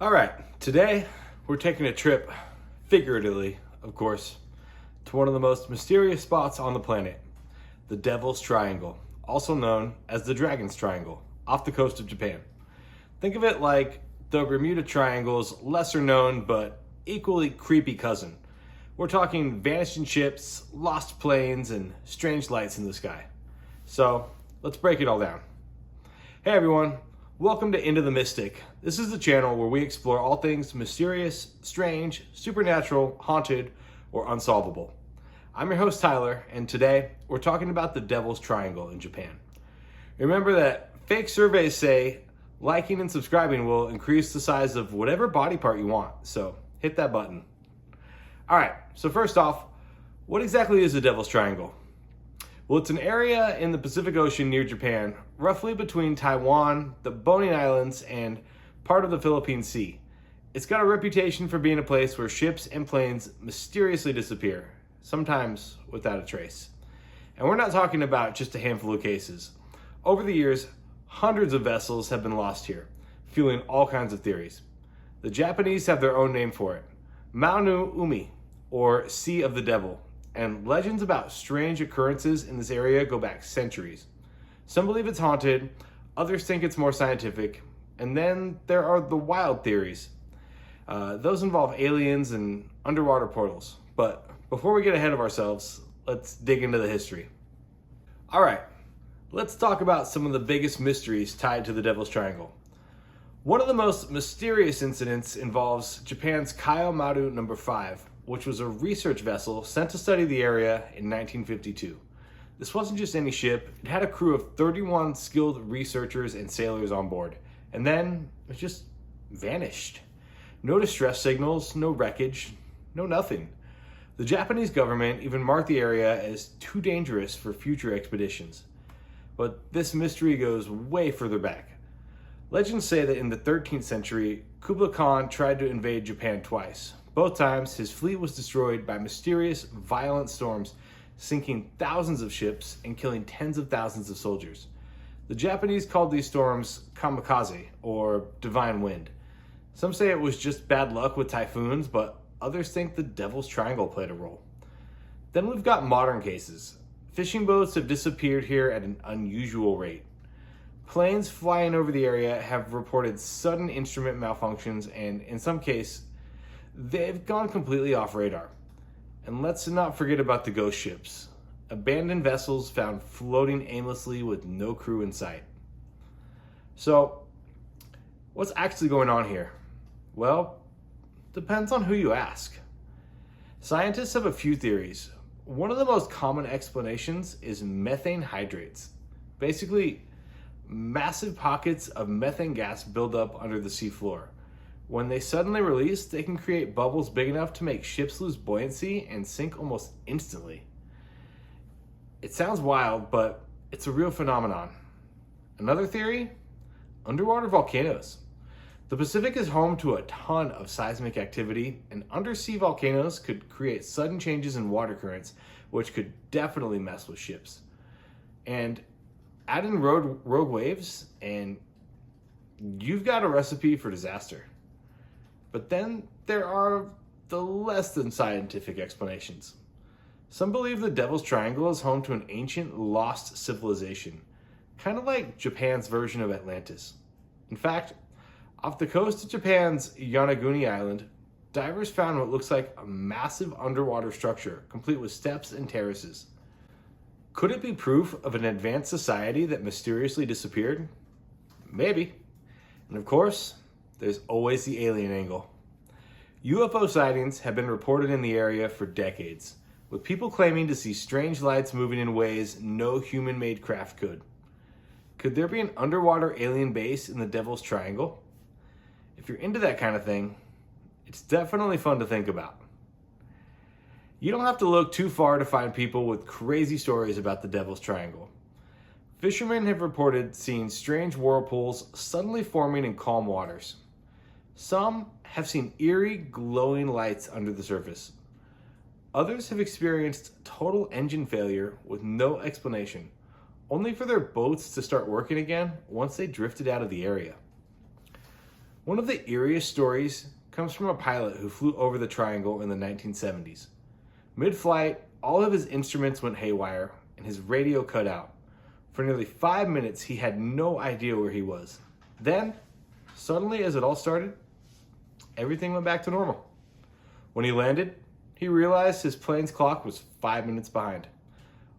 All right, today we're taking a trip, figuratively, of course, to one of the most mysterious spots on the planet, the Devil's Triangle, also known as the Dragon's Triangle, off the coast of Japan. Think of it like the Bermuda Triangle's lesser known but equally creepy cousin. We're talking vanishing ships, lost planes, and strange lights in the sky. So, let's break it all down. Hey everyone, welcome to Into the Mystic. This is the channel where we explore all things mysterious, strange, supernatural, haunted, or unsolvable. I'm your host Tyler, and today we're talking about the Devil's Triangle in Japan. Remember that fake surveys say liking and subscribing will increase the size of whatever body part you want, so hit that button. Alright, so first off, what exactly is the Devil's Triangle? Well, it's an area in the Pacific Ocean near Japan, roughly between Taiwan, the Bonin Islands, and part of the Philippine Sea. It's got a reputation for being a place where ships and planes mysteriously disappear, sometimes without a trace. And we're not talking about just a handful of cases. Over the years, hundreds of vessels have been lost here, fueling all kinds of theories. The Japanese have their own name for it, Mao no Umi, or Sea of the Devil. And legends about strange occurrences in this area go back centuries. Some believe it's haunted, others think it's more scientific, and then there are the wild theories. Those involve aliens and underwater portals. But before we get ahead of ourselves, let's dig into the history. All right, let's talk about some of the biggest mysteries tied to the Devil's Triangle. One of the most mysterious incidents involves Japan's Kaiomaru No. 5, which was a research vessel sent to study the area in 1952. This wasn't just any ship, it had a crew of 31 skilled researchers and sailors on board, and then it just vanished. No distress signals, no wreckage, no nothing. The Japanese government even marked the area as too dangerous for future expeditions. But this mystery goes way further back. Legends say that in the 13th century, Kublai Khan tried to invade Japan twice. Both times, his fleet was destroyed by mysterious, violent storms, sinking thousands of ships and killing tens of thousands of soldiers. The Japanese called these storms kamikaze, or divine wind. Some say it was just bad luck with typhoons, but others think the Devil's Triangle played a role. Then we've got modern cases. Fishing boats have disappeared here at an unusual rate. Planes flying over the area have reported sudden instrument malfunctions, and in some cases, they've gone completely off radar. And let's not forget about the ghost ships. Abandoned vessels found floating aimlessly with no crew in sight. So, what's actually going on here? Well, depends on who you ask. Scientists have a few theories. One of the most common explanations is methane hydrates. Basically, massive pockets of methane gas build up under the seafloor. When they suddenly release, they can create bubbles big enough to make ships lose buoyancy and sink almost instantly. It sounds wild, but it's a real phenomenon. Another theory? Underwater volcanoes. The Pacific is home to a ton of seismic activity, and undersea volcanoes could create sudden changes in water currents, which could definitely mess with ships. And add in rogue waves, and you've got a recipe for disaster. But then there are the less than scientific explanations. Some believe the Devil's Triangle is home to an ancient lost civilization, kind of like Japan's version of Atlantis. In fact, off the coast of Japan's Yonaguni Island, divers found what looks like a massive underwater structure, complete with steps and terraces. Could it be proof of an advanced society that mysteriously disappeared? Maybe. And of course, there's always the alien angle. UFO sightings have been reported in the area for decades, with people claiming to see strange lights moving in ways no human-made craft could. Could there be an underwater alien base in the Devil's Triangle? If you're into that kind of thing, it's definitely fun to think about. You don't have to look too far to find people with crazy stories about the Devil's Triangle. Fishermen have reported seeing strange whirlpools suddenly forming in calm waters. Some have seen eerie, glowing lights under the surface. Others have experienced total engine failure with no explanation, only for their boats to start working again once they drifted out of the area. One of the eeriest stories comes from a pilot who flew over the triangle in the 1970s. Mid-flight, all of his instruments went haywire and his radio cut out. For nearly 5 minutes, he had no idea where he was. Then, suddenly as it all started, everything went back to normal. When he landed, he realized his plane's clock was 5 minutes behind.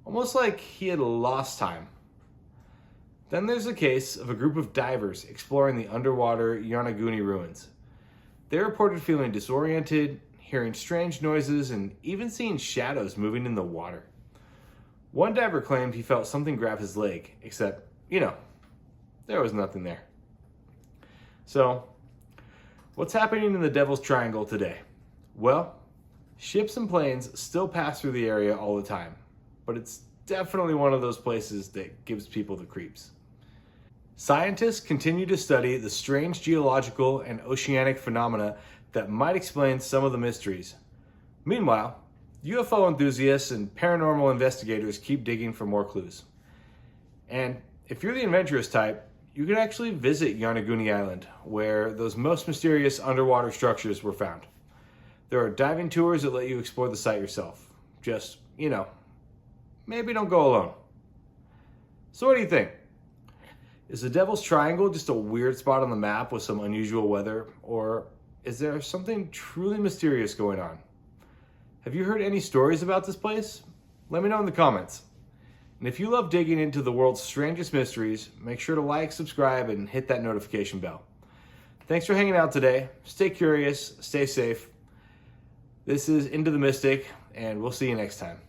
Almost like he had lost time. Then there's the case of a group of divers exploring the underwater Yonaguni ruins. They reported feeling disoriented, hearing strange noises, and even seeing shadows moving in the water. One diver claimed he felt something grab his leg, except, there was nothing there. So, what's happening in the Devil's Triangle today? Well, ships and planes still pass through the area all the time, but it's definitely one of those places that gives people the creeps. Scientists continue to study the strange geological and oceanic phenomena that might explain some of the mysteries. Meanwhile, UFO enthusiasts and paranormal investigators keep digging for more clues. And if you're the adventurous type, you can actually visit Yonaguni Island, where those most mysterious underwater structures were found. There are diving tours that let you explore the site yourself. Just, maybe don't go alone. So what do you think? Is the Devil's Triangle just a weird spot on the map with some unusual weather, or is there something truly mysterious going on? Have you heard any stories about this place? Let me know in the comments. And if you love digging into the world's strangest mysteries, make sure to like, subscribe, and hit that notification bell. Thanks for hanging out today. Stay curious, stay safe. This is Into the Mystic, and we'll see you next time.